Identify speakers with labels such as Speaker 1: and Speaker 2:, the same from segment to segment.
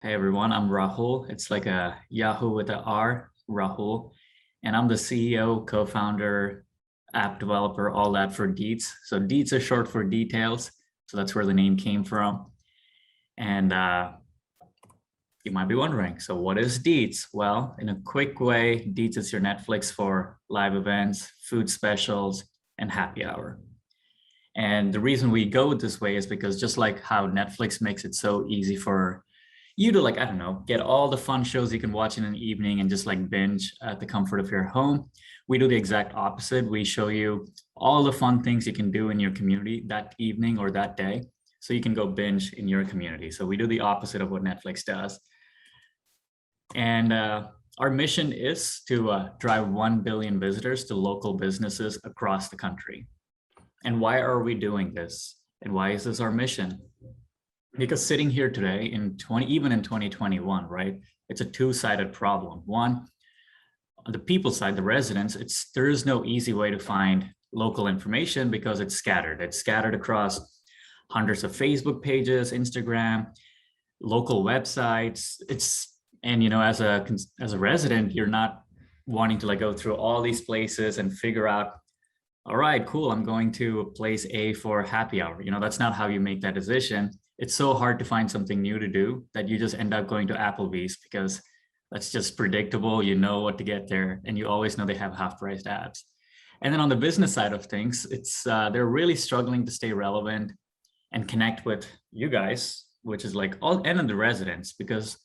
Speaker 1: Hey everyone, I'm Rahul. It's like a Yahoo with a R, Rahul. And I'm the CEO, co-founder, app developer, all that for Deetz. So Deetz is short for details. So that's where the name came from. And you might be wondering, so what is Deetz? Well, in a quick way, Deetz is your Netflix for live events, food specials, and happy hour. And the reason we go this way is because just like how Netflix makes it so easy for you to, like, I don't know, get all the fun shows you can watch in an evening and just like binge at the comfort of your home. We do the exact opposite. We show you all the fun things you can do in your community that evening or that day. So you can go binge in your community. So we do the opposite of what Netflix does. And our mission is to drive 1 billion visitors to local businesses across the country. And why are we doing this? And why is this our mission? Because sitting here today even in 2021, right, it's a two-sided problem. One, on the people side, the residents, there is no easy way to find local information because it's scattered. It's scattered across hundreds of Facebook pages, Instagram, local websites. And as a resident, you're not wanting to like go through all these places and figure out, all right, cool, I'm going to place A for happy hour. That's not how you make that decision. It's so hard to find something new to do that you just end up going to Applebee's because that's just predictable. You know what to get there, and you always know they have half-priced ads. And then on the business side of things, they're really struggling to stay relevant and connect with you guys, which is like and the residents, because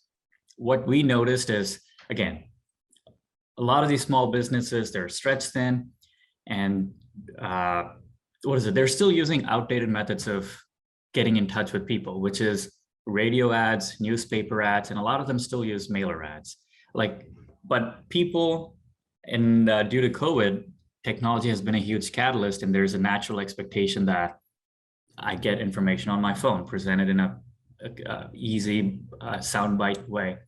Speaker 1: what we noticed is, again, a lot of these small businesses, they're stretched thin, and they're still using outdated methods of getting in touch with people, which is radio ads, newspaper ads, and a lot of them still use mailer ads. But people, and due to COVID, technology has been a huge catalyst, and there's a natural expectation that I get information on my phone presented in a easy soundbite way.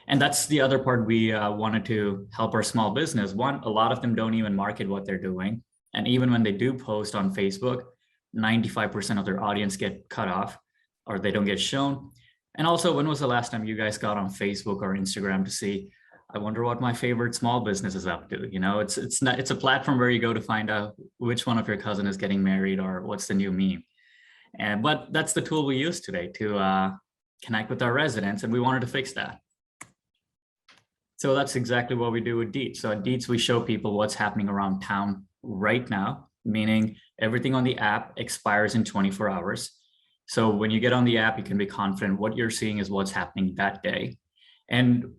Speaker 1: And that's the other part we wanted to help our small business. One, a lot of them don't even market what they're doing. And even when they do post on Facebook, 95% of their audience get cut off or they don't get shown. And also, when was the last time you guys got on Facebook or Instagram to see, I wonder what my favorite small business is up to? It's a platform where you go to find out which one of your cousin is getting married or what's the new meme. But that's the tool we use today to connect with our residents, and we wanted to fix that. So that's exactly what we do with Deetz. So at Deetz, we show people what's happening around town right now, meaning everything on the app expires in 24 hours. So when you get on the app, you can be confident what you're seeing is what's happening that day. And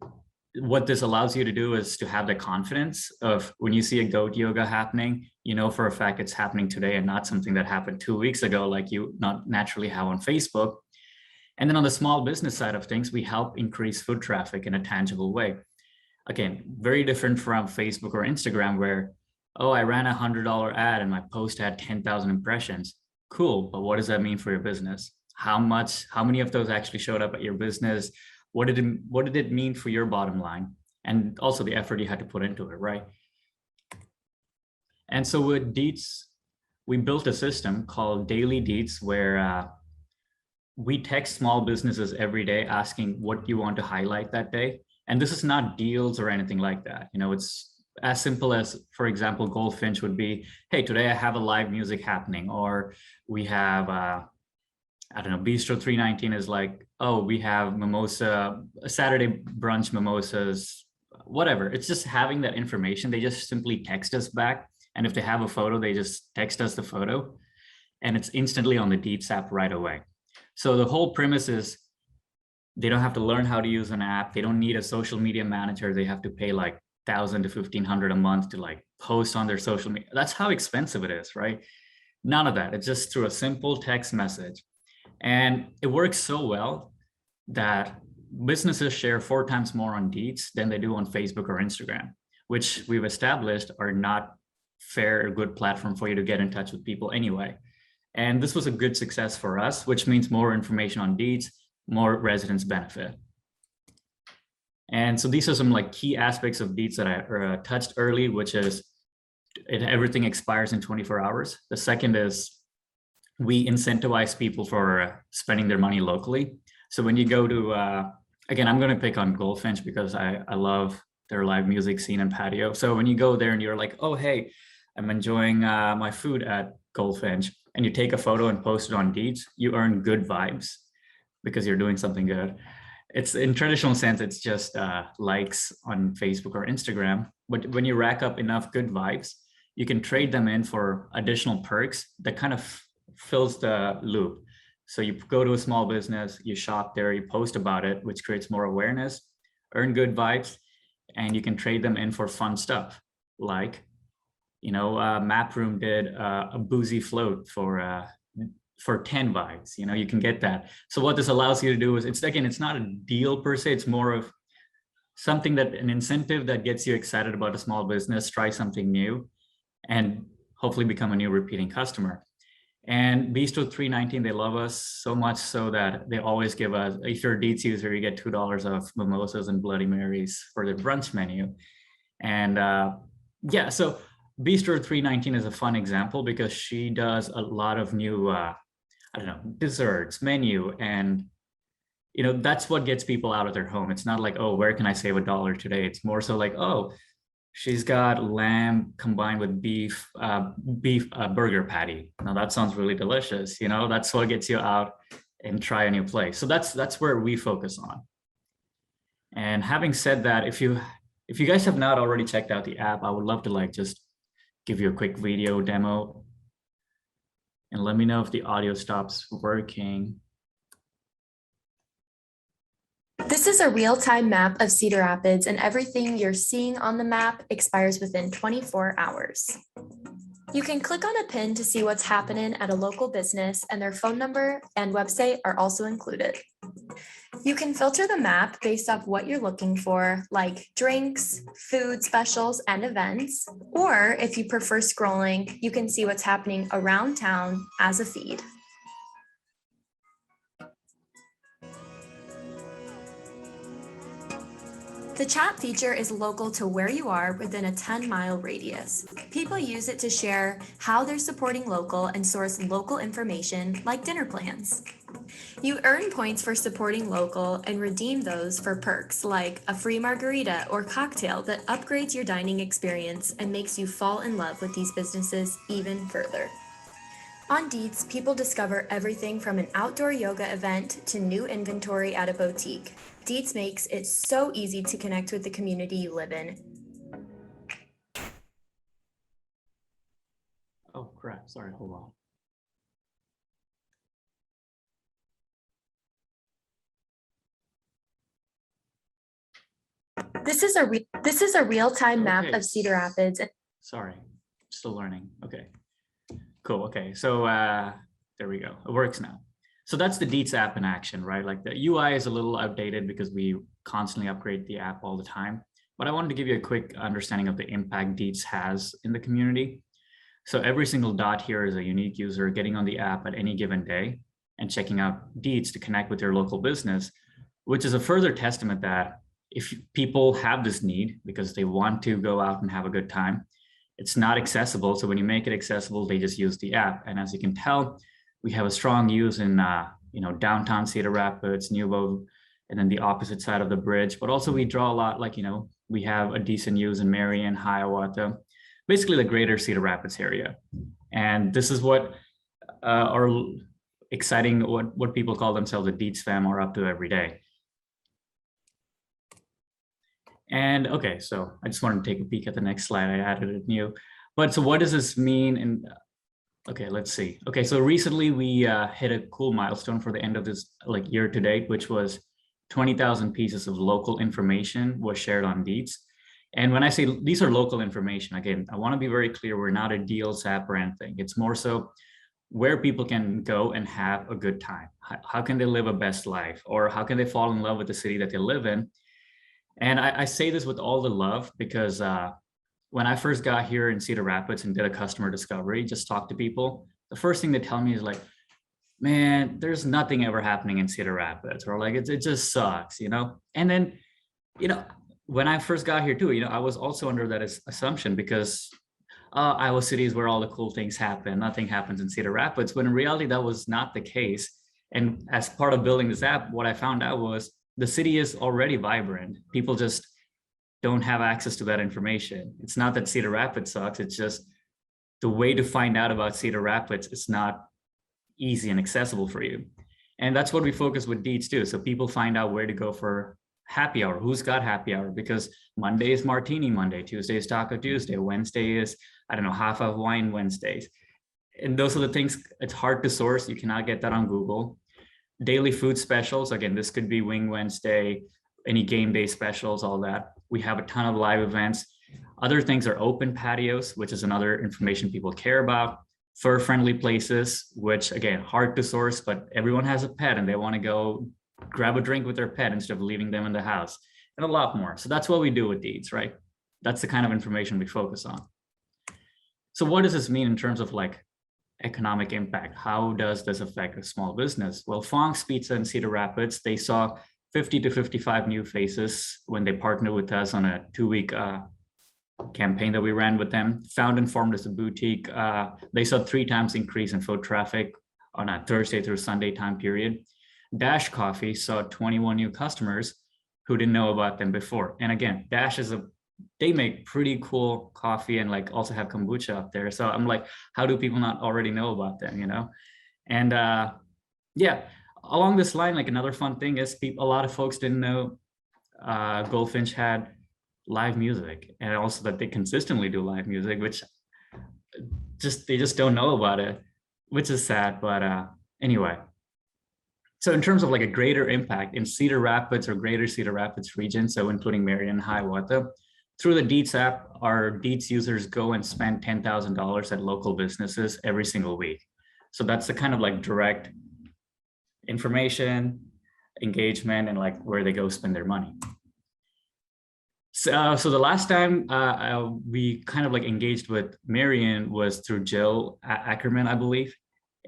Speaker 1: what this allows you to do is to have the confidence of when you see a goat yoga happening, for a fact it's happening today and not something that happened 2 weeks ago, like you not naturally have on Facebook. And then on the small business side of things, we help increase foot traffic in a tangible way. Again, very different from Facebook or Instagram where, oh, I ran $100 ad and my post had 10,000 impressions. Cool, but what does that mean for your business? How many of those actually showed up at your business? What did it mean for your bottom line? And also the effort you had to put into it, right? And so with Deetz, we built a system called Daily Deetz where we text small businesses every day asking what you want to highlight that day. And this is not deals or anything like that. It's as simple as, for example, Goldfinch would be, hey, today I have a live music happening, or we have, Bistro 319 is like, oh, we have mimosa, Saturday brunch mimosas, whatever. It's just having that information. They just simply text us back. And if they have a photo, they just text us the photo and it's instantly on the Deetz app right away. So the whole premise is they don't have to learn how to use an app. They don't need a social media manager. They have to pay like $1,000 to $1,500 a month to like post on their social media. That's how expensive it is, right? None of that. It's just through a simple text message. And it works so well that businesses share 4 times more on Deetz than they do on Facebook or Instagram, which we've established are not fair or good platform for you to get in touch with people anyway. And this was a good success for us, which means more information on Deetz, more residents benefit. And so these are some like key aspects of Deetz that I touched early, which is everything expires in 24 hours. The second is we incentivize people for spending their money locally. So when you go to again, I'm going to pick on Goldfinch because I love their live music scene and patio. So when you go there and you're like, oh, hey, I'm enjoying my food at Goldfinch, and you take a photo and post it on Deetz, you earn good vibes because you're doing something good. It's in traditional sense, it's just likes on Facebook or Instagram. But when you rack up enough good vibes, you can trade them in for additional perks that kind of fills the loop. So you go to a small business, you shop there, you post about it, which creates more awareness, earn good vibes, and you can trade them in for fun stuff. Like, Map Room did a boozy float for 10 vibes. You can get that. So what this allows you to do is, it's not a deal per se, it's more of something, that an incentive that gets you excited about a small business, try something new, and hopefully become a new repeating customer. And Bistro 319, they love us so much so that they always give us, if you're a Deetz user, you get $2 of mimosas and Bloody Marys for their brunch menu. And yeah, so Bistro 319 is a fun example because she does a lot of new, desserts, menu, and that's what gets people out of their home. It's not like, oh, where can I save $1 today? It's more so like, oh, she's got lamb combined with beef burger patty. Now that sounds really delicious. That's what gets you out and try a new place. So that's where we focus on. And having said that, if you guys have not already checked out the app, I would love to just give you a quick video demo. And let me know if the audio stops working.
Speaker 2: This is a real-time map of Cedar Rapids, and everything you're seeing on the map expires within 24 hours. You can click on a pin to see what's happening at a local business, and their phone number and website are also included. You can filter the map based off what you're looking for, like drinks, food specials, and events. Or if you prefer scrolling, you can see what's happening around town as a feed. The chat feature is local to where you are within a 10-mile radius. People use it to share how they're supporting local and source local information like dinner plans. You earn points for supporting local and redeem those for perks like a free margarita or cocktail that upgrades your dining experience and makes you fall in love with these businesses even further. On Deetz, people discover everything from an outdoor yoga event to new inventory at a boutique. Deetz makes it so easy to connect with the community you live in.
Speaker 1: Oh crap, sorry, hold on.
Speaker 2: This is a real-time map of Cedar Rapids.
Speaker 1: Sorry, still learning. Okay, cool. Okay, so there we go. It works now. So that's the Deetz app in action, right? Like the UI is a little outdated because we constantly upgrade the app all the time. But I wanted to give you a quick understanding of the impact Deetz has in the community. So every single dot here is a unique user getting on the app at any given day and checking out Deetz to connect with their local business, which is a further testament that if people have this need because they want to go out and have a good time, it's not accessible. So when you make it accessible, they just use the app. And as you can tell, we have a strong use in downtown Cedar Rapids, Nuevo, and then the opposite side of the bridge. But also we draw a lot, we have a decent use in Marion, Hiawatha, basically the greater Cedar Rapids area. And this is what are exciting, what people call themselves a Deetz fam are up to every day. And okay, so I just wanted to take a peek at the next slide. I added it new. But so what does this mean? And okay, let's see. Okay, so recently we hit a cool milestone for the end of this year to date, which was 20,000 pieces of local information was shared on Deetz. And when I say these are local information, again, I want to be very clear, we're not a deals app or anything. It's more so where people can go and have a good time. How can they live a best life? Or how can they fall in love with the city that they live in? And I say this with all the love because when I first got here in Cedar Rapids and did a customer discovery, just talk to people, the first thing they tell me is like, man, there's nothing ever happening in Cedar Rapids, or like, it just sucks, And then, when I first got here too, I was also under that assumption because Iowa City is where all the cool things happen. Nothing happens in Cedar Rapids, when in reality, that was not the case. And as part of building this app, what I found out was the city is already vibrant. People just don't have access to that information. It's not that Cedar Rapids sucks. It's just the way to find out about Cedar Rapids is not easy and accessible for you. And that's what we focus with Deetz too. So people find out where to go for happy hour, who's got happy hour, because Monday is Martini Monday, Tuesday is Taco Tuesday, Wednesday is, I don't know, half of wine Wednesdays. And those are the things, it's hard to source. You cannot get that on Google. Daily food specials, again, this could be Wing Wednesday, any game day specials, all that. We have a ton of live events. Other things are open patios, which is another information people care about. Fur-friendly places, which again, hard to source, but everyone has a pet and they want to go grab a drink with their pet instead of leaving them in the house, and a lot more. So that's what we do with Deetz, right? That's the kind of information we focus on. So what does this mean in terms of like economic impact? How does this affect a small business? Well, Fonk's Pizza in Cedar Rapids, they saw 50 to 55 new faces when they partnered with us on a 2-week campaign that we ran with them. Found and Formed as a boutique. They saw 3 times increase in foot traffic on a Thursday through Sunday time period. Dash Coffee saw 21 new customers who didn't know about them before. And again, Dash is they make pretty cool coffee and like also have kombucha up there. So I'm like, how do people not already know about them, you know? And yeah, along this line, like another fun thing is a lot of folks didn't know Goldfinch had live music, and also that they consistently do live music, which they just don't know about it, which is sad. But anyway, so in terms of like a greater impact in Cedar Rapids or greater Cedar Rapids region, so including Marion and Hiawatha, through the Deetz app, our Deetz users go and spend $10,000 at local businesses every single week. So that's the kind of like direct information, engagement, and like where they go spend their money. So the last time we kind of like engaged with Marion was through Jill Ackerman, I believe.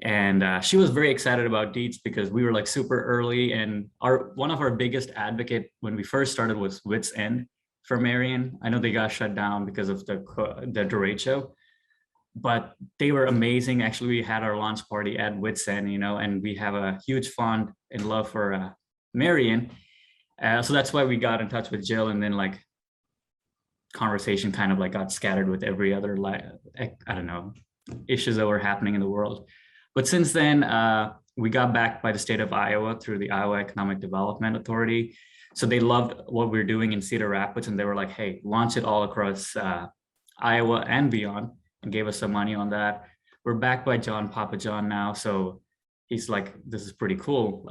Speaker 1: And she was very excited about Deetz because we were like super early, and one of our biggest advocate when we first started was Wits End for Marion. I know they got shut down because of the derecho, but they were amazing. Actually, we had our launch party at Wits End, you know, and we have a huge fond and love for Marion. So that's why we got in touch with Jill, and then like conversation kind of like got scattered with every other I don't know, issues that were happening in the world. But since then, we got backed by the state of Iowa through the Iowa Economic Development Authority. So they loved what we're doing in Cedar Rapids, and they were like, hey, launch it all across Iowa and beyond, and gave us some money on that. We're backed by Papa John now. So he's like, this is pretty cool.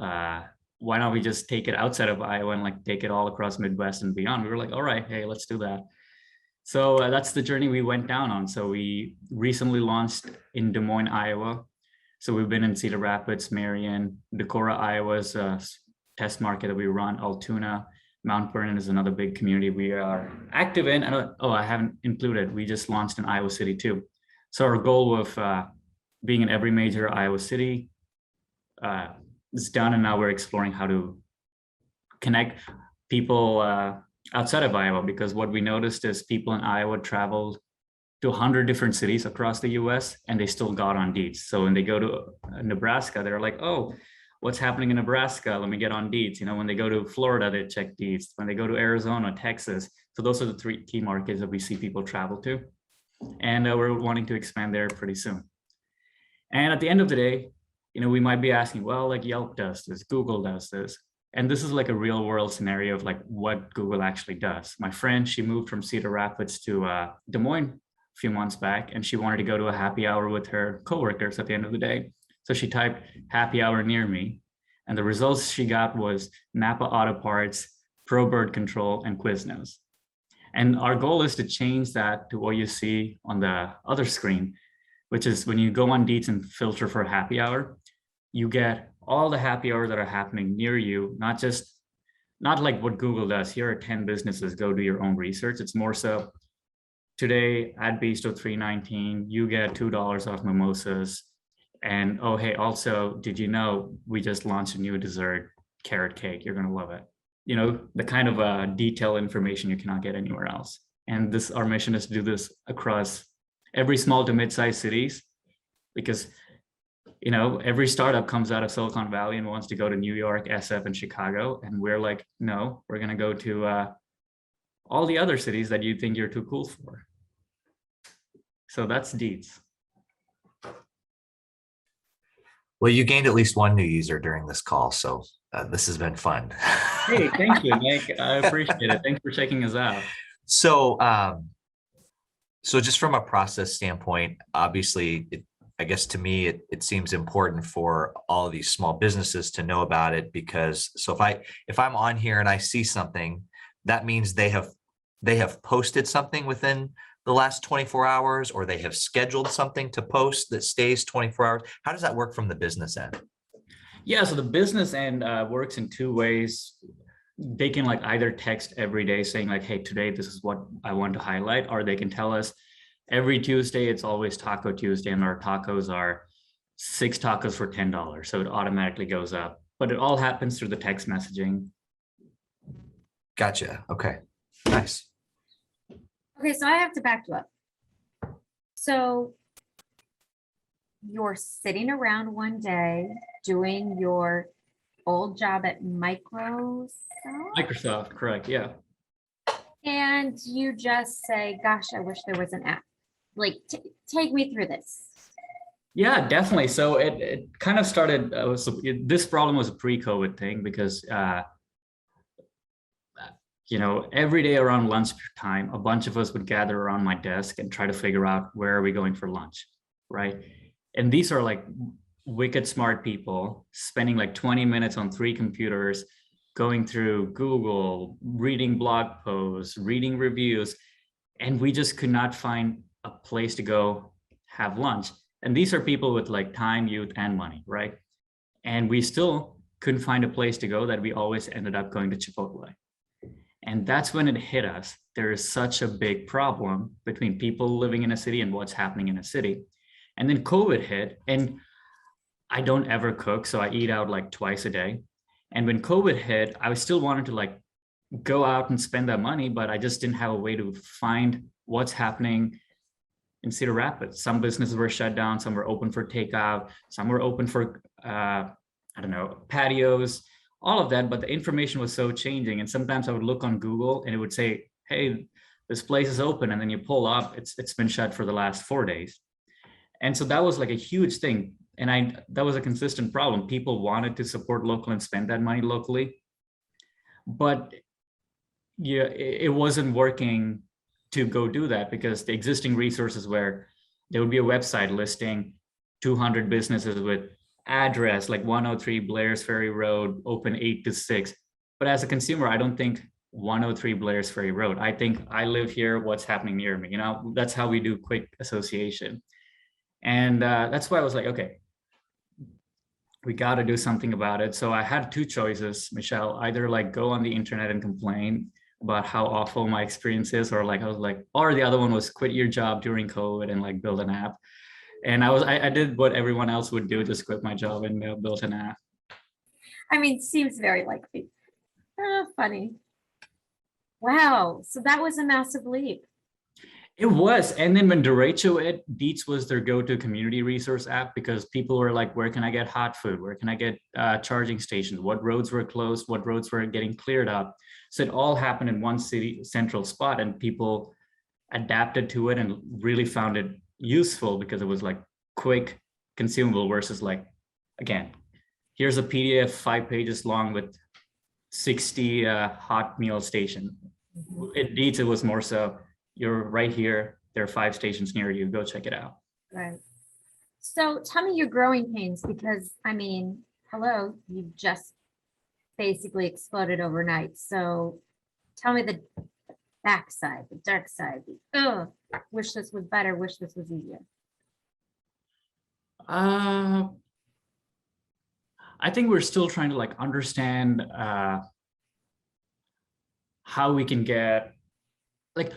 Speaker 1: Why don't we just take it outside of Iowa and like take it all across Midwest and beyond? We were like, all right, hey, let's do that. So that's the journey we went down on. So we recently launched in Des Moines, Iowa. So we've been in Cedar Rapids, Marion, Decorah, Iowa's a test market that we run, Altoona, Mount Vernon is another big community we are active in. I haven't included, we just launched in Iowa City too. So our goal of being in every major Iowa city is done, and now we're exploring how to connect people outside of Iowa, because what we noticed is people in Iowa traveled to 100 different cities across the US and they still got on Deetz. So when they go to Nebraska, they're like, oh, what's happening in Nebraska? Let me get on Deetz. You know, when they go to Florida, they check Deetz. When they go to Arizona, Texas. So those are the 3 key markets that we see people travel to. And we're wanting to expand there pretty soon. And at the end of the day, you know, we might be asking, well, like Yelp does this, Google does this. And this is like a real world scenario of like what Google actually does. My friend, she moved from Cedar Rapids to Des Moines a few months back, and she wanted to go to a happy hour with her coworkers at the end of the day. So she typed happy hour near me, and the results she got was Napa Auto Parts, Pro Bird Control, and Quiznos. And our goal is to change that to what you see on the other screen, which is when you go on Deetz and filter for happy hour, you get all the happy hours that are happening near you, not like what Google does. Here are 10 businesses, go do your own research. It's more so, today at Bistro 319, you get $2 off mimosas. And oh, hey, also, did you know we just launched a new dessert, carrot cake? You're gonna love it. You know, the kind of detailed information you cannot get anywhere else. And our mission is to do this across every small to mid-sized cities, because every startup comes out of Silicon Valley and wants to go to New York, SF, and Chicago. And we're like, no, we're going to go to all the other cities that you think you're too cool for. So that's Deetz.
Speaker 3: Well, you gained at least one new user during this call, so this has been fun.
Speaker 1: Hey, thank you, Nick. I appreciate it. Thanks for checking us out.
Speaker 3: So, so just from a process standpoint, obviously, I guess to me, it seems important for all of these small businesses to know about it, because if I'm on here and I see something, that means they have posted something within the last 24 hours, or they have scheduled something to post that stays 24 hours. How does that work from the business end?
Speaker 1: Yeah, so the business end works in two ways. They can like either text every day saying like, hey, today this is what I want to highlight, or they can tell us every Tuesday, it's always Taco Tuesday, and our tacos are 6 tacos for $10. So it automatically goes up, but it all happens through the text messaging.
Speaker 3: Gotcha. Okay, nice.
Speaker 4: Okay, so I have to back you up. So you're sitting around one day doing your old job at Microsoft,
Speaker 1: Correct, yeah.
Speaker 4: and you just say, gosh, I wish there was an app. Like, take me through this.
Speaker 1: Yeah, definitely. So it kind of started, this problem was a pre-COVID thing because, every day around lunch time, a bunch of us would gather around my desk and try to figure out where are we going for lunch, right? And these are like wicked smart people spending like 20 minutes on 3 computers, going through Google, reading blog posts, reading reviews, and we just could not find a place to go have lunch. And these are people with like time, youth, and money, right? And we still couldn't find a place to go, that we always ended up going to Chipotle. And that's when it hit us. There is such a big problem between people living in a city and what's happening in a city. And then COVID hit, and I don't ever cook, so I eat out like twice a day. And when COVID hit, I still wanted to like go out and spend that money, but I just didn't have a way to find what's happening in Cedar Rapids. Some businesses were shut down, some were open for takeout, some were open for, patios, all of that, but the information was so changing. And sometimes I would look on Google and it would say, hey, this place is open. And then you pull up, it's been shut for the last 4 days. And so that was like a huge thing. And that was a consistent problem. People wanted to support local and spend that money locally, but yeah, it wasn't working to go do that, because the existing resources where there would be a website listing 200 businesses with address like 103 Blair's Ferry Road, open 8 to 6. But as a consumer, I don't think 103 Blair's Ferry Road. I think I live here, what's happening near me? That's how we do quick association. And that's why I was like, okay, we got to do something about it. So I had 2 choices, Michelle, either like go on the internet and complain about how awful my experience is, or the other one was quit your job during COVID and like build an app. And I did what everyone else would do, just quit my job and built an app.
Speaker 4: I mean, seems very likely. Funny. Wow. So that was a massive leap.
Speaker 1: It was. And then when derecho it, Deetz was their go-to community resource app, because people were like, where can I get hot food? Where can I get charging stations? What roads were closed? What roads were getting cleared up? So it all happened in one city central spot, and people adapted to it and really found it useful because it was like quick, consumable, versus like, again, here's a PDF 5 pages long with 60 hot meal station. At Deetz, it was more so, you're right here, there are 5 stations near you, go check it out.
Speaker 4: Right. So tell me your growing pains, because I mean, hello, you just basically exploded overnight. So tell me the backside, the dark side, wish this was better, wish this was easier.
Speaker 1: I think we're still trying to like understand how we can get, like,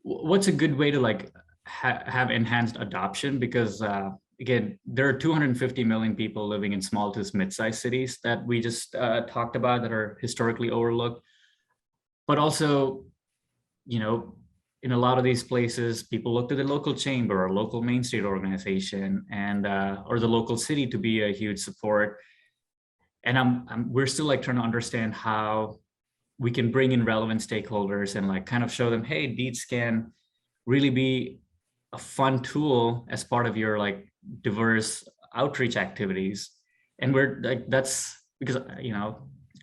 Speaker 1: what's a good way to like have enhanced adoption, because again, there are 250 million people living in small to mid-sized cities that we just talked about, that are historically overlooked. But also, in a lot of these places, people look to the local chamber or local Main Street organization and or the local city to be a huge support. And we're still like trying to understand how we can bring in relevant stakeholders and like kind of show them, hey, deetz can really be a fun tool as part of your like diverse outreach activities. And we're like, that's because, you know,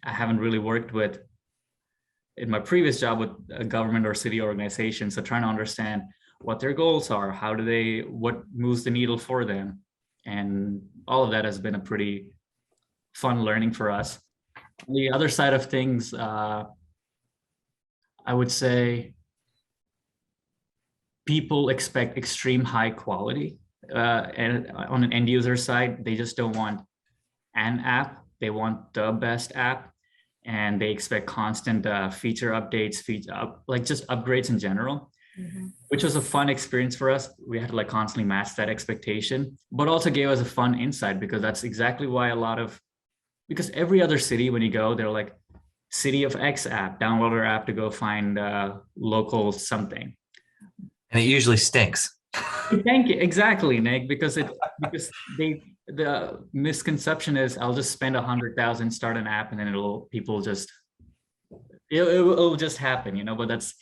Speaker 1: I haven't really worked with in my previous job with a government or city organization. So trying to understand what their goals are, what moves the needle for them. And all of that has been a pretty fun learning for us. The other side of things, I would say people expect extreme high quality. And on an end user side, they just don't want an app, they want the best app. And they expect constant feature updates, like just upgrades in general, which was a fun experience for us. We had to like constantly match that expectation, but also gave us a fun insight because that's exactly why because every other city, when you go, they're like, city of X app, download our app to go find local something.
Speaker 3: And it usually stinks.
Speaker 1: Thank you. Exactly, Nick, because the misconception is I'll just spend 100,000, start an app, and then it'll just happen, you know, but it's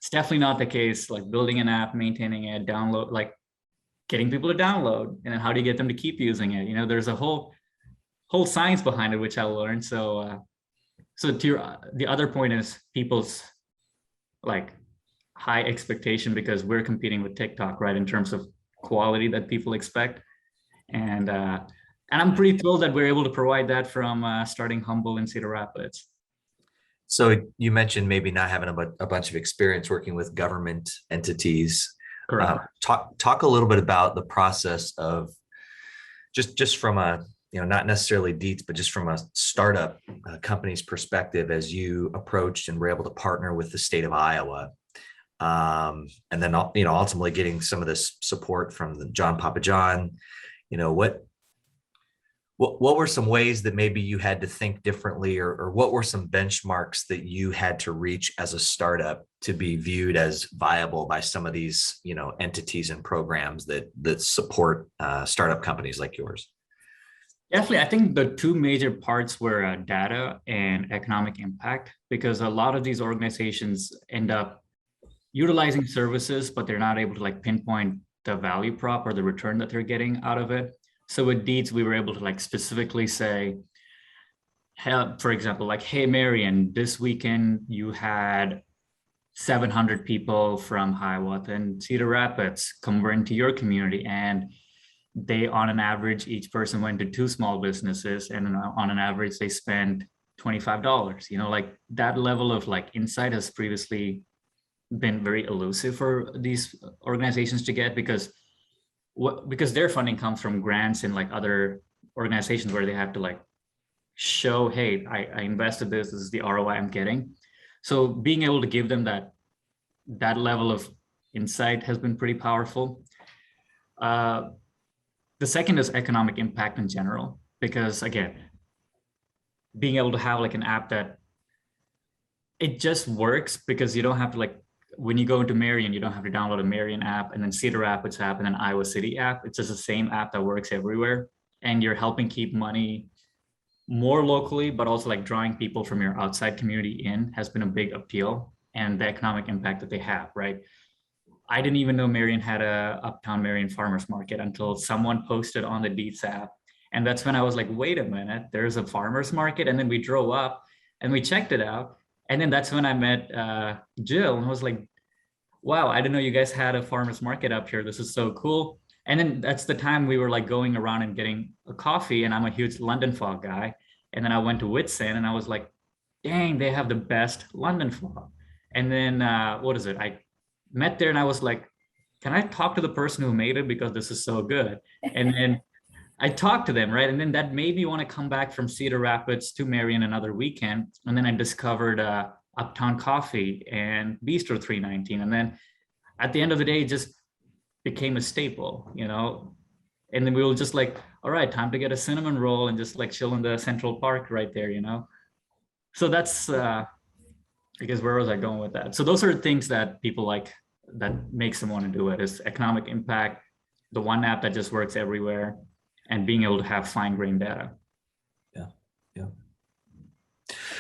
Speaker 1: definitely not the case. Like building an app, maintaining it, download, like getting people to download, and then how do you get them to keep using it? You know, there's a whole science behind it, which I learned. So the other point is people's like high expectation because we're competing with TikTok, right? In terms of quality that people expect. And I'm pretty thrilled that we're able to provide that from starting humble in Cedar Rapids.
Speaker 3: So you mentioned maybe not having a bunch of experience working with government entities.
Speaker 1: Correct.
Speaker 3: Talk a little bit about the process of just from a, you know, not necessarily deetz, but just from a startup company's perspective as you approached and were able to partner with the state of Iowa. And then, you know, ultimately getting some of this support from the John Papa John. You know, what were some ways that maybe you had to think differently, or what were some benchmarks that you had to reach as a startup to be viewed as viable by some of these, you know, entities and programs that support startup companies like yours?
Speaker 1: Definitely, I think the two major parts were data and economic impact, because a lot of these organizations end up utilizing services, but they're not able to like pinpoint the value prop or the return that they're getting out of it. So with deetz, we were able to like specifically say, for example, like, hey, Marion, this weekend you had 700 people from Hiawatha and Cedar Rapids come into your community, and they, on an average, each person went to 2 small businesses, and on an average, they spent $25. You know, like that level of like insight has previously been very elusive for these organizations to get, because their funding comes from grants and like other organizations where they have to like show, hey, I invested this is the ROI I'm getting. So being able to give them that level of insight has been pretty powerful. The second is economic impact in general, because again, being able to have like an app that it just works, because you don't have to like, when you go into Marion, you don't have to download a Marion app and then Cedar Rapids app and then Iowa City app. It's just the same app that works everywhere. And you're helping keep money more locally, but also like drawing people from your outside community in has been a big appeal, and the economic impact that they have, right? I didn't even know Marion had a Uptown Marion farmers market until someone posted on the deetz app. And that's when I was like, wait a minute, there's a farmers market. And then we drove up and we checked it out. And then that's when I met Jill and was like, wow, I didn't know you guys had a farmers market up here. This is so cool. And then that's the time we were like going around and getting a coffee, and I'm a huge London fog guy. And then I went to Whitson and I was like, dang, they have the best London fog. And then I met there and I was like, can I talk to the person who made it, because this is so good? And then I talked to them, right? And then that made me want to come back from Cedar Rapids to Marion another weekend. And then I discovered Uptown Coffee and Bistro 319. And then at the end of the day, it just became a staple, you know? And then we were just like, all right, time to get a cinnamon roll and just like chill in the Central Park right there, you know? So that's, I guess, where was I going with that? So those are things that people like that makes them want to do it is economic impact, the one app that just works everywhere, and being able to have fine-grained data.
Speaker 3: Yeah.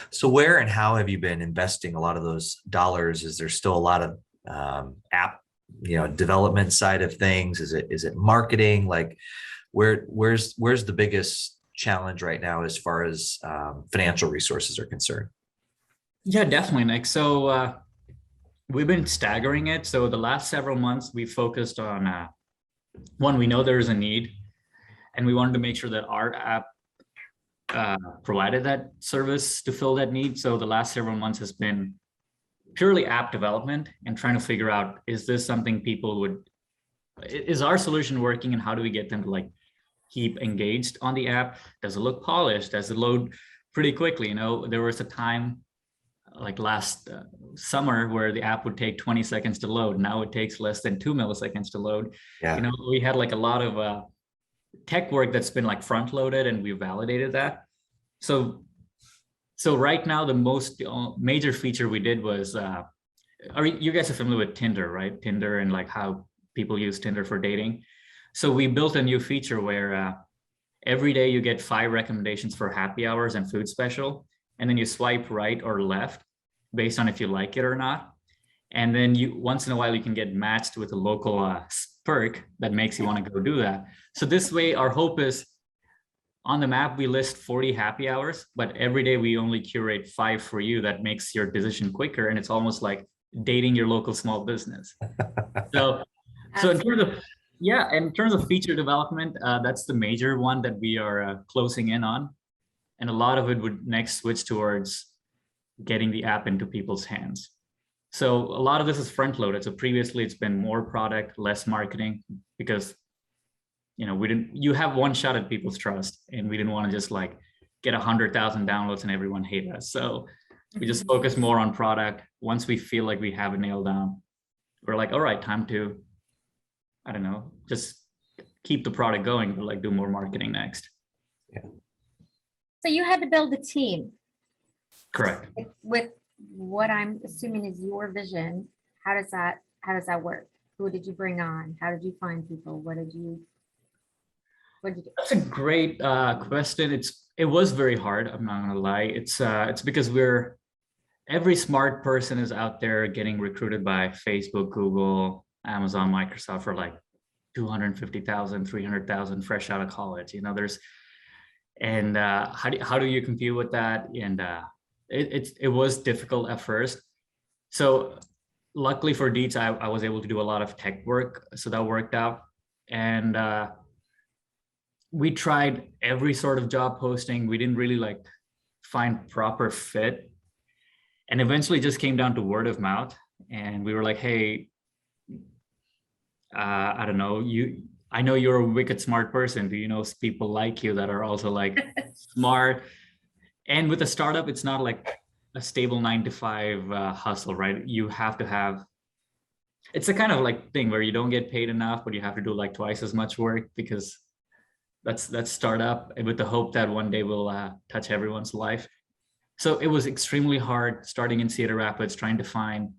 Speaker 3: So where and how have you been investing a lot of those dollars? Is there still a lot of app, development side of things? Is it marketing? Like where's the biggest challenge right now as far as financial resources are concerned?
Speaker 1: Yeah, definitely, Nick. So we've been staggering it. So the last several months we focused on one, we know there's a need, and we wanted to make sure that our app provided that service to fill that need. So the last several months has been purely app development and trying to figure out, is this something is our solution working, and how do we get them to like keep engaged on the app? Does it look polished? Does it load pretty quickly? There was a time like last summer where the app would take 20 seconds to load. Now it takes less than 2 milliseconds to load.
Speaker 3: Yeah.
Speaker 1: We had like a lot of tech work that's been like front loaded, and we validated that. So right now the most major feature we did was, you guys are familiar with Tinder, right? Tinder and like how people use Tinder for dating. So we built a new feature where every day you get 5 recommendations for happy hours and food special, and then you swipe right or left based on if you like it or not. And then once in a while you can get matched with a local perk that makes you want to go do that. So this way, our hope is on the map, we list 40 happy hours, but every day we only curate 5 for you. That makes your decision quicker. And it's almost like dating your local small business. So in terms of feature development, that's the major one that we are closing in on. And a lot of it would next switch towards getting the app into people's hands. So a lot of this is front loaded. So previously it's been more product, less marketing, because you have one shot at people's trust, and we didn't want to just like get 100,000 downloads and everyone hate us. So we just focus more on product. Once we feel like we have it nailed down, we're like, all right, time to, I don't know, just keep the product going, but like do more marketing next.
Speaker 3: Yeah.
Speaker 4: So you had to build a team.
Speaker 1: Correct.
Speaker 4: With what I'm assuming is your vision. How does that work? Who did you bring on? How did you find people? What did you do?
Speaker 1: That's a great question. It was very hard. I'm not gonna lie. It's because every smart person is out there getting recruited by Facebook, Google, Amazon, Microsoft for like 250,000, 300,000 fresh out of college. How do you compete with that? And it was difficult at first. So luckily for Deetz, I was able to do a lot of tech work, so that worked out. And we tried every sort of job posting. We didn't really like find proper fit, and eventually just came down to word of mouth. And we were like, hey, I don't know, I know you're a wicked smart person. Do you know people like you that are also like smart? And with a startup, it's not like a stable 9-to-5 hustle, right? You have to have, it's a kind of like thing where you don't get paid enough, but you have to do like twice as much work, because that's startup, with the hope that one day we'll touch everyone's life. So it was extremely hard starting in Cedar Rapids, trying to find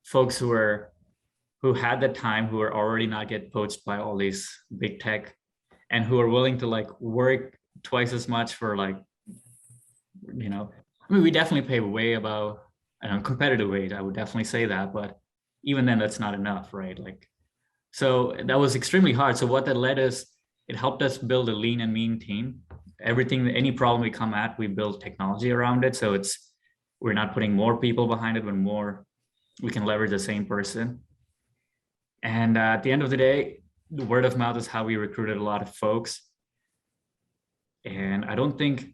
Speaker 1: folks who had the time, who are already not get poached by all these big tech, and who are willing to like work twice as much for like, we definitely pay way above competitive wage. I would definitely say that, but even then that's not enough, right? So that was extremely hard. So what that led us, it helped us build a lean and mean team. Any problem we come at, we build technology around it. So we're not putting more people behind it, but we can leverage the same person. And at the end of the day, the word of mouth is how we recruited a lot of folks. And I don't think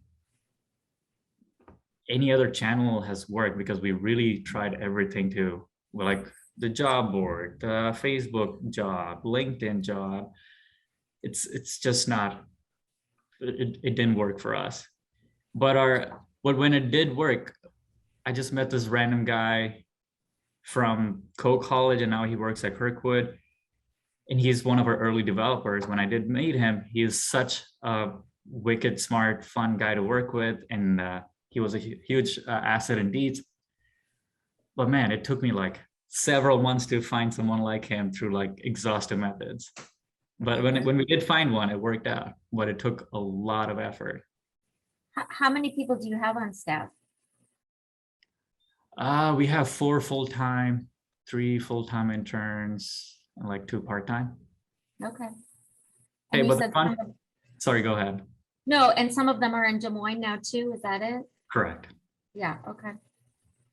Speaker 1: any other channel has worked, because we really tried everything like the job board, the Facebook job, LinkedIn job. It's just not, it didn't work for us. But when it did work, I just met this random guy from College, and now he works at Kirkwood, and he's one of our early developers. When I did meet him, he is such a wicked, smart, fun guy to work with, and he was a huge asset in Deetz. But man, it took me like several months to find someone like him through like exhaustive methods. But when we did find one, it worked out, but it took a lot of effort.
Speaker 4: How many people do you have on staff?
Speaker 1: We have 4 full-time, 3 full-time interns, and like 2 part-time.
Speaker 4: Okay.
Speaker 1: Hey,
Speaker 4: And you
Speaker 1: but the
Speaker 4: said
Speaker 1: fun-
Speaker 4: some of-
Speaker 1: Sorry, go ahead.
Speaker 4: no, and some of them are in Des Moines now too, is that it?
Speaker 1: Correct.
Speaker 4: Yeah, okay.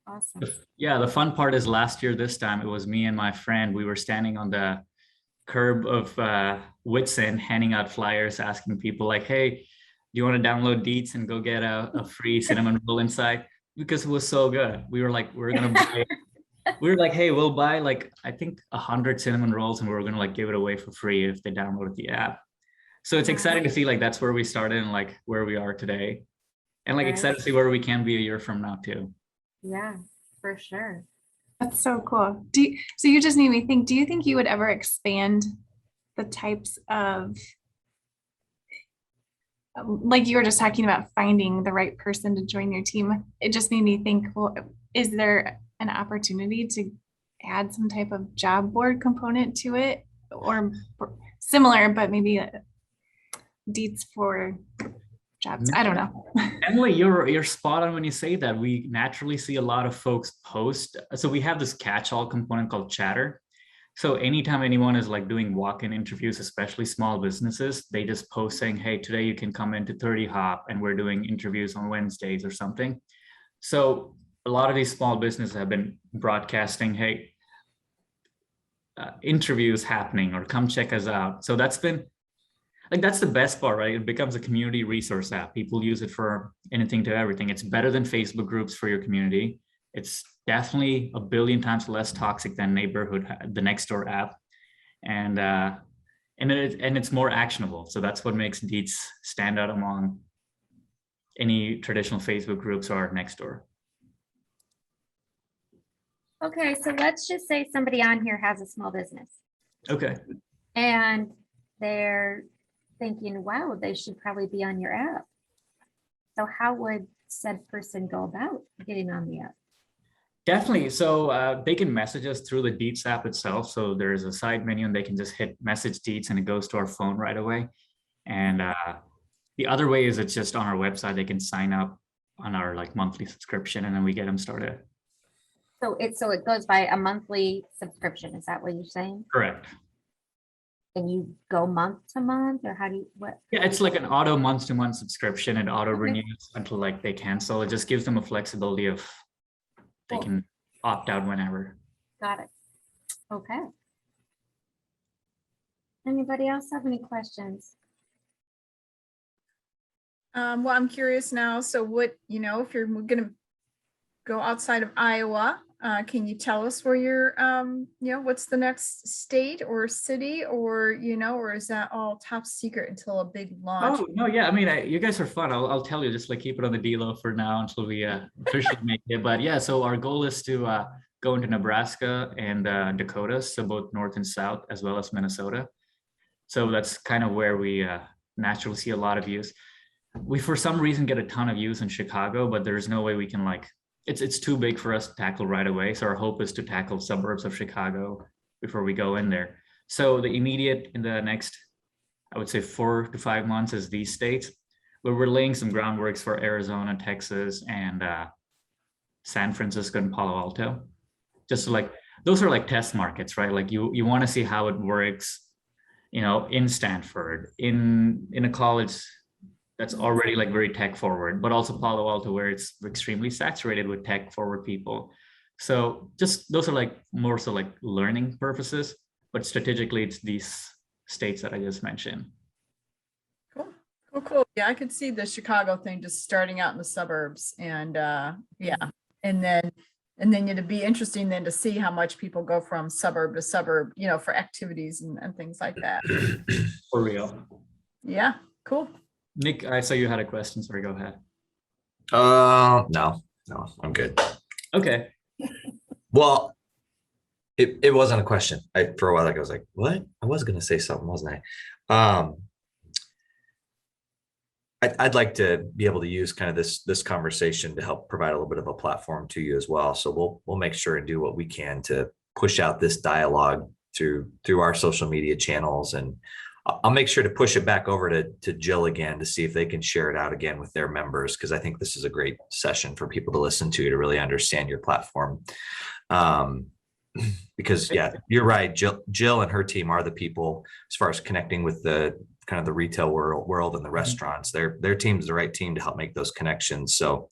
Speaker 4: Awesome.
Speaker 1: Yeah, the fun part is last year, this time, it was me and my friend. We were standing on the curb of Whitson, handing out flyers, asking people like, hey, do you want to download Deetz and go get a free cinnamon roll inside? Because it was so good. We were like, we're going to buy, we were like, hey, we'll buy like, I think 100 cinnamon rolls and we're going to like give it away for free if they download the app. So it's exciting to see like that's where we started and like where we are today. And like
Speaker 4: Right.
Speaker 1: excited to see where we can be a year from now too.
Speaker 4: Yeah, for sure.
Speaker 5: That's so cool. So you just made me think, do you think you would ever expand the types of, like you were just talking about finding the right person to join your team? It just made me think, well, is there an opportunity to add some type of job board component to it, or similar, but maybe Deetz for jobs? I don't know.
Speaker 1: Emily, you're spot on when you say that. We naturally see a lot of folks post. So we have this catch-all component called chatter. So anytime anyone is like doing walk-in interviews, especially small businesses, they just post saying, hey, today you can come into 30 Hop and we're doing interviews on Wednesdays or something. So a lot of these small businesses have been broadcasting, hey, interviews happening, or come check us out. So that's been like, that's the best part, right? It becomes a community resource app. People use it for anything to everything. It's better than Facebook groups for your community. It's definitely a billion times less toxic than the Nextdoor app. And it's more actionable. So that's what makes Deetz stand out among any traditional Facebook groups or Nextdoor.
Speaker 4: Okay, so let's just say somebody on here has a small business
Speaker 1: Okay.
Speaker 4: and they're thinking, wow, they should probably be on your app. So how would said person go about getting on the app?
Speaker 1: Definitely. So they can message us through the Deetz app itself. So there's a side menu and they can just hit message Deetz and it goes to our phone right away. And the other way is it's just on our website. They can sign up on our like monthly subscription and then we get them started.
Speaker 4: So it goes by a monthly subscription. Is that what you're saying?
Speaker 1: Correct.
Speaker 4: And you go month to month, or how do you, what?
Speaker 1: Yeah, it's like an auto month-to-month subscription and auto
Speaker 4: Okay.
Speaker 1: renews until like they cancel. It just gives them a flexibility of they
Speaker 4: Cool.
Speaker 1: can opt out whenever.
Speaker 4: Got it. Okay. Anybody else have any questions?
Speaker 6: Well, I'm curious now. So what, if you're going to go outside of Iowa, can you tell us where you're, what's the next state or city, or, or is that all top secret until a big launch?
Speaker 1: Oh, no, yeah. I mean, you guys are fun. I'll tell you, just like keep it on the D-Lo for now until we officially make it. But yeah, so our goal is to go into Nebraska and Dakotas, so both North and South, as well as Minnesota. So that's kind of where we naturally see a lot of views. We, for some reason, get a ton of views in Chicago, but there's no way we can like, it's too big for us to tackle right away. So our hope is to tackle suburbs of Chicago before we go in there. So the immediate in the next, I would say 4 to 5 months is these states, but we're laying some groundworks for Arizona, Texas, and San Francisco and Palo Alto. Just like, those are like test markets, right? Like you want to see how it works, in Stanford, in a college that's already like very tech forward, but also Palo Alto, where it's extremely saturated with tech forward people. So just those are like more so like learning purposes, but strategically it's these states that I just mentioned.
Speaker 6: Cool. Yeah, I could see the Chicago thing just starting out in the suburbs, and yeah, and then it'd be interesting then to see how much people go from suburb to suburb, for activities and things like that.
Speaker 1: For real.
Speaker 6: Yeah, cool.
Speaker 1: Nick, I saw you had a question. Sorry, go ahead.
Speaker 3: No, I'm good.
Speaker 1: Okay.
Speaker 3: Well, it wasn't a question. For a while, I was like, what? I was going to say something, wasn't I? I'd like to be able to use kind of this conversation to help provide a little bit of a platform to you as well. So we'll make sure and do what we can to push out this dialogue through our social media channels. And I'll make sure to push it back over to Jill again to see if they can share it out again with their members, because I think this is a great session for people to listen to really understand your platform. Because yeah, you're right. Jill and her team are the people as far as connecting with the kind of the retail world and the restaurants. Their team's the right team to help make those connections. So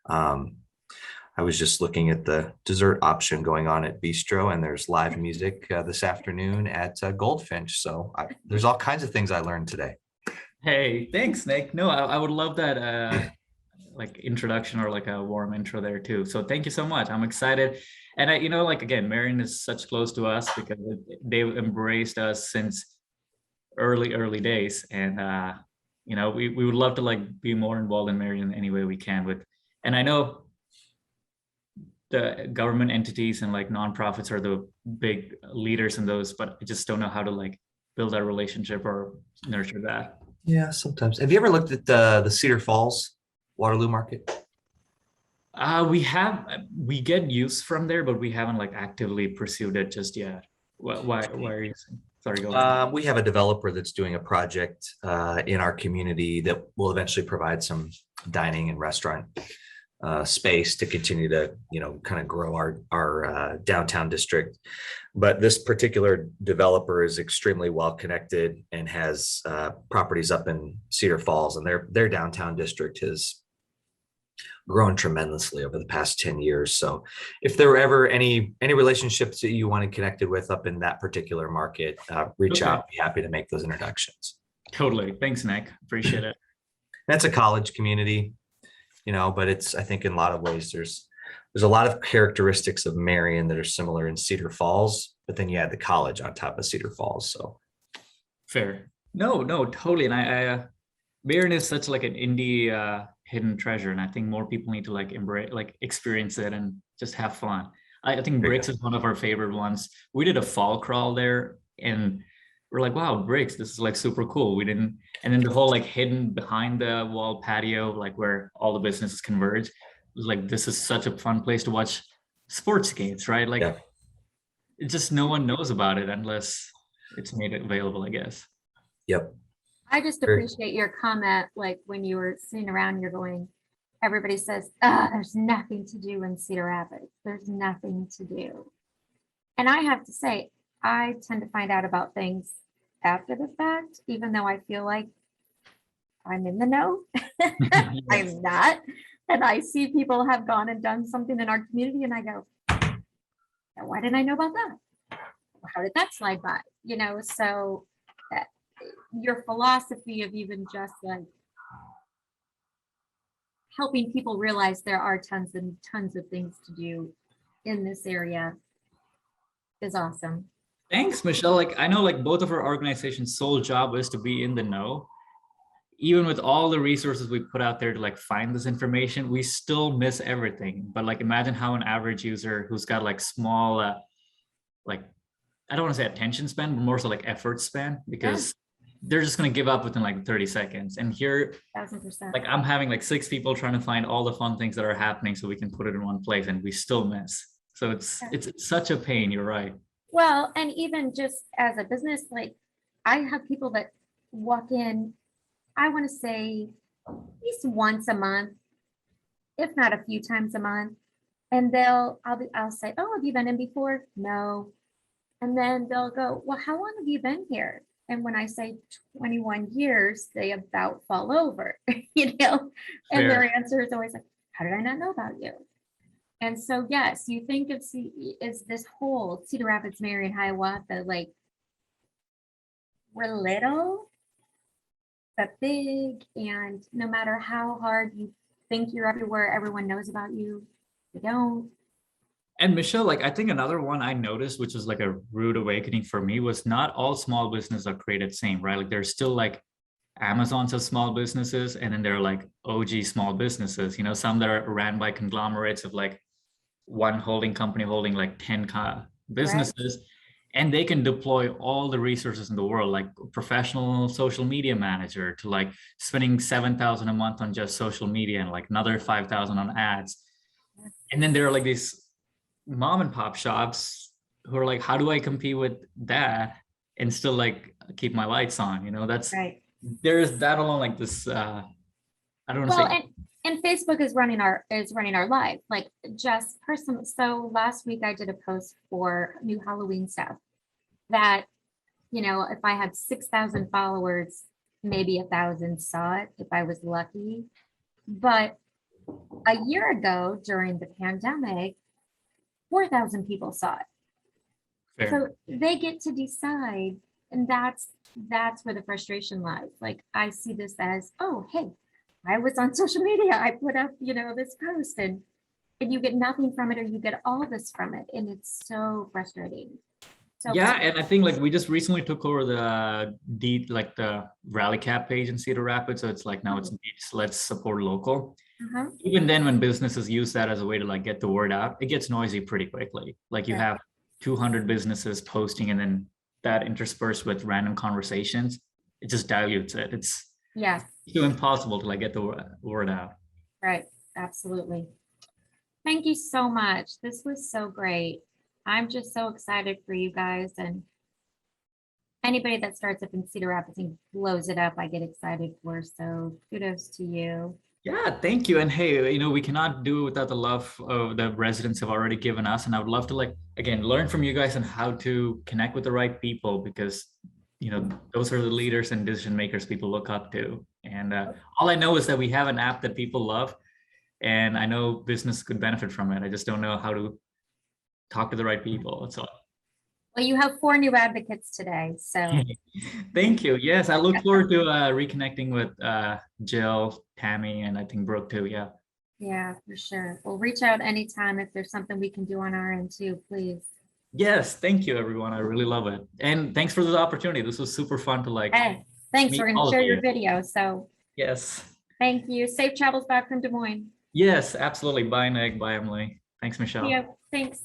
Speaker 3: I was just looking at the dessert option going on at Bistro, and there's live music this afternoon at Goldfinch. So there's all kinds of things I learned today.
Speaker 1: Hey, thanks, Nick. No, I would love that like introduction or like a warm intro there too. So thank you so much. I'm excited. And like again, Marion is such close to us because they've embraced us since early days. And we would love to like be more involved in Marion any way we can with. And I know the government entities and like nonprofits are the big leaders in those, but I just don't know how to like build that relationship or nurture that.
Speaker 3: Yeah, sometimes. Have you ever looked at the Cedar Falls Waterloo Market?
Speaker 1: We get use from there, but we haven't like actively pursued it just yet. Why are you saying? Sorry, go ahead.
Speaker 3: We have a developer that's doing a project in our community that will eventually provide some dining and restaurant space to continue to kind of grow our downtown district. But this particular developer is extremely well connected and has properties up in Cedar Falls, and their downtown district has grown tremendously over the past 10 years. So if there were ever any relationships that you wanted connected with up in that particular market, reach out. I'd be happy to make those introductions.
Speaker 1: Totally. Thanks, Nick. Appreciate it.
Speaker 3: That's a college community, but I think in a lot of ways there's a lot of characteristics of Marion that are similar in Cedar Falls, but then you add the college on top of Cedar Falls. So
Speaker 1: fair. No, totally. And I Marion is such like an indie hidden treasure, and I think more people need to like embrace, like experience it and just have fun. I think Bricks is one of our favorite ones. We did a fall crawl there, and we're like, wow, Bricks, this is like super cool. And then the whole like hidden behind the wall patio, like where all the businesses converge, was like, this is such a fun place to watch sports games, right? Like, it's just no one knows about it unless it's made available, I guess.
Speaker 3: Yep.
Speaker 4: I just appreciate your comment, like when you were sitting around, you're going, everybody says, there's nothing to do in Cedar Rapids. There's nothing to do. And I have to say, I tend to find out about things after the fact, even though I feel like I'm in the know. I'm not. And I see people have gone and done something in our community, and I go, why didn't I know about that? How did that slide by? So your philosophy of even just like helping people realize there are tons and tons of things to do in this area is awesome.
Speaker 1: Thanks, Michelle. Like, I know like both of our organization's sole job is to be in the know. Even with all the resources we put out there to like find this information, we still miss everything. But like, imagine how an average user who's got like small, like, I don't want to say attention span, but more so like effort span, because they're just going to give up within like 30 seconds. And here,
Speaker 4: 1000%.
Speaker 1: like I'm having like 6 people trying to find all the fun things that are happening so we can put it in one place, and we still miss. So it's such a pain. You're right.
Speaker 4: Well, and even just as a business, like I have people that walk in, I want to say at least once a month, if not a few times a month. And I'll say, oh, have you been in before? No. And then they'll go, well, how long have you been here? And when I say 21 years, they about fall over, and their answer is always like, how did I not know about you? And so, yes, you think of is this whole Cedar Rapids, Marion, Hiawatha, like we're little, but big. And no matter how hard you think you're everywhere, everyone knows about you. You don't.
Speaker 1: And Michelle, like I think another one I noticed, which was like a rude awakening for me, was not all small businesses are created same, right? Like there's still like Amazon's of small businesses, and then there are like OG small businesses, some that are ran by conglomerates of like one holding company holding like 10 businesses, and they can deploy all the resources in the world, like a professional social media manager to like spending $7,000 a month on just social media and like another $5,000 on ads. And then there are like these mom and pop shops who are like, how do I compete with that and still like keep my lights on? You know, that's
Speaker 4: Right.
Speaker 1: there's that alone, like this I don't want to
Speaker 4: Well,
Speaker 1: say
Speaker 4: and Facebook is running our live, like just personally. So last week I did a post for new Halloween stuff that, you know, if I had 6,000 followers, maybe 1,000 saw it if I was lucky. But a year ago during the pandemic, 4,000 people saw it.
Speaker 1: fair.
Speaker 4: So they get to decide, and that's where the frustration lies. Like I see this as, oh, hey, I was on social media. I put up, you know, this post, and you get nothing from it, or you get all this from it, and it's so frustrating. So
Speaker 1: Yeah, and I think like we just recently took over the Rally Cap page in Cedar Rapids, so it's like now it's Deetz, let's support local.
Speaker 4: uh-huh.
Speaker 1: Even then, when businesses use that as a way to like get the word out, it gets noisy pretty quickly. Like you
Speaker 4: Right.
Speaker 1: have 200 businesses posting, and then that interspersed with random conversations, it just dilutes it. It's
Speaker 4: Yeah,
Speaker 1: too impossible to like get the word out.
Speaker 4: right. Absolutely. Thank you so much. This was so great. I'm just so excited for you guys, and anybody that starts up in Cedar Rapids and blows it up, I get excited for. So kudos to you.
Speaker 1: Yeah, thank you. And hey, you know, we cannot do it without the love of the residents have already given us. And I would love to like, again, learn from you guys on how to connect with the right people, because, you know, those are the leaders and decision makers people look up to. And all I know is that we have an app that people love, and I know business could benefit from it. I just don't know how to talk to the right people. That's all.
Speaker 4: Well, you have 4 new advocates today. So
Speaker 1: Thank you. Yes, I look forward to reconnecting with Jill, Tammy, and I think Brooke too. Yeah.
Speaker 4: yeah, for sure. We'll reach out anytime if there's something we can do on our end too, please.
Speaker 1: Yes, thank you, everyone. I really love it. And thanks for the opportunity. This was super fun to like.
Speaker 4: Hey, thanks.
Speaker 1: meet
Speaker 4: We're
Speaker 1: all
Speaker 4: going to
Speaker 1: of
Speaker 4: share your
Speaker 1: you.
Speaker 4: video. So
Speaker 1: Yes.
Speaker 4: thank you. Safe travels back from Des Moines.
Speaker 1: Yes, absolutely. Bye, Nick. Bye, Emily. Thanks, Michelle.
Speaker 4: Yeah, thanks.